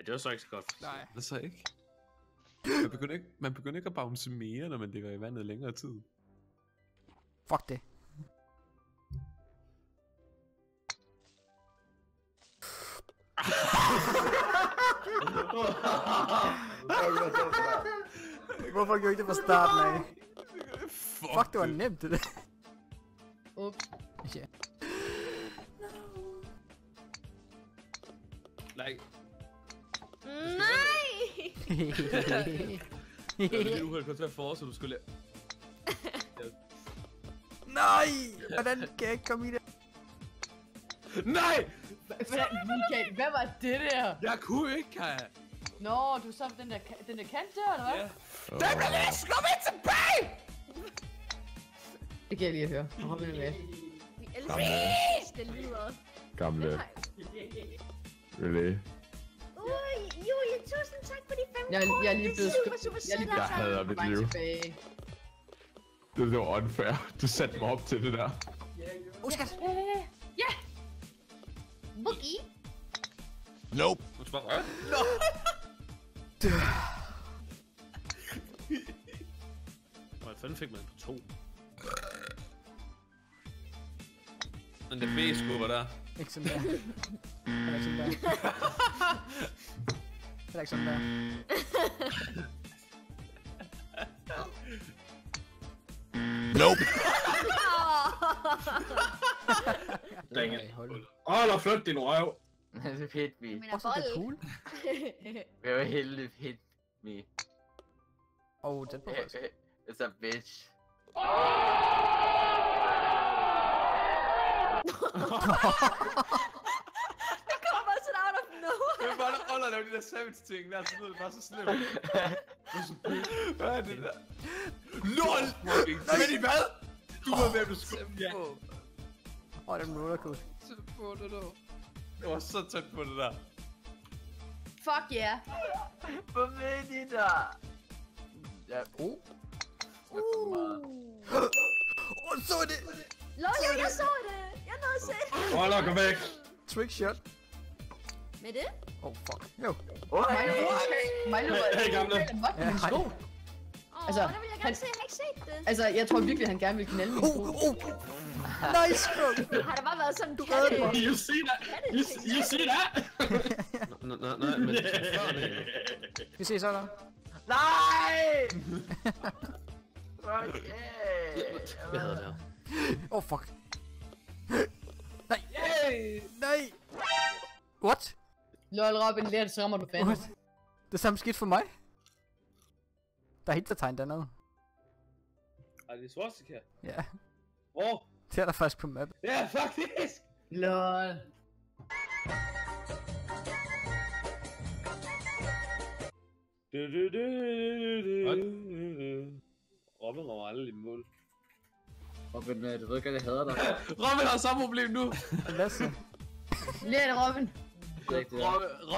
det var så ikke så godt. Nej. Det så ikke. Man begynder ikke at bounce mere, når man ligger i vandet længere tid. Fuck det. Hvorfor gjorde I det fra starten af? Fuck, det var nemt det der. Ups. Ja. Nej. Nej! Det var lidt uheld, kom til at så du skulle Nej! Hvordan kan jeg ikke komme i det? Nej! Michael, hvad var det der? Jeg kunne ikke, Kaja. Nå, du så den der kant der, eller hvad? Ja. Den blev lige skubbet tilbage! Det kan jeg lige høre. Hvor vil med? Vi elsker lyder. Gamle. Really? Ui, Julie, tusind tak for de 5 Jeg er lige blevet super Jeg hader mit liv. Det var unfair. Du satte mig op til det der. Skat! Ja! Boogie! Nope. Hvordan fanden fik man på 2? Den der B-skubber der. Ikke sådan der. Heller ikke sådan der. Heller ikke sådan der. Nope. Dang it. Åh, flyt din røv. Det hit me. Men Også det er cool. Very heldig hit me. Den på faktisk. It's a bitch. Det kommer bare sådan out of nowhere. Det er bare der holder lave de der savage ting der, så lyder det bare så slemt. Hvad er det der? LOL! Men i hvad? Du var ved at blive skubbet, ja. Den rollercoaster. Det var så tæt på det der. Fuck yeah. Hvor ved I der? Ja. Så er det! Lol, jeg så det. Jeg nåede at se det. Hold kom væk. Trick shot. Med det? Fuck. Jo. Milo, Hey, gamle. Hvad min sko? Altså, Det vil jeg gerne se. Jeg har ikke set det. Altså, jeg tror virkelig, han gerne vil knalde min sko. Nice, bro! Har der bare været sådan en You see that? You see that? Nej, men Vi ses så der. Nej! Okay. jeg havde det her. Fuck. Nej. Nej. What? Lol, Robin, lært, så rammer du fanden. What? Det samme skidt for mig. Der er Hitlertegn dernede. Er det swastika? Ja. Åh! Det er der faktisk på map. Ja, faktisk! Lol. Robin rammer aldrig i mål. Robin, du ved ikke, at jeg hader dig. Robin har samme problem nu! Lasse. Lært, Robin. Det er ikke det.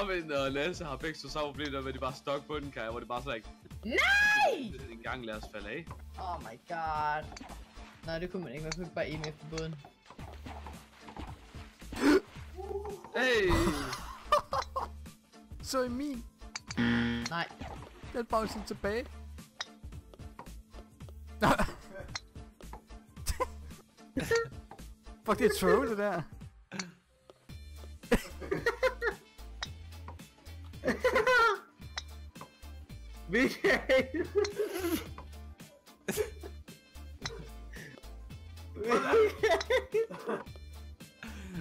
Robin og Lasse har begge så samme problem, der hvor de bare stok på den, Kaja, hvor det bare så ikke... Nej! En gang lad os falde af. Oh my god. Nej, det kunne man ikke. Man kunne ikke bare aim efter båden. Hey! Så i min. Nej. Den bouncing tilbage. Fuck, det er troll, det der. Michael!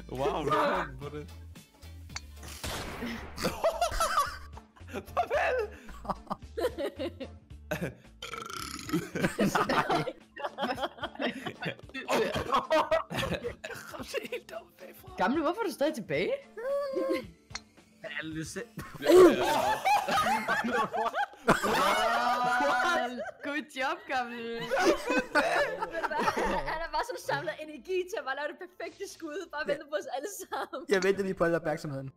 Wow, du kom på det. Farvel! Gamle, hvorfor er du stadig tilbage? Alle selv. Good job, gamle. Ved du hvad? Han er bare så samlet energi til at bare lave det perfekte skud. Bare vente på os alle sammen. Jeg venter lige på al opmærksomheden.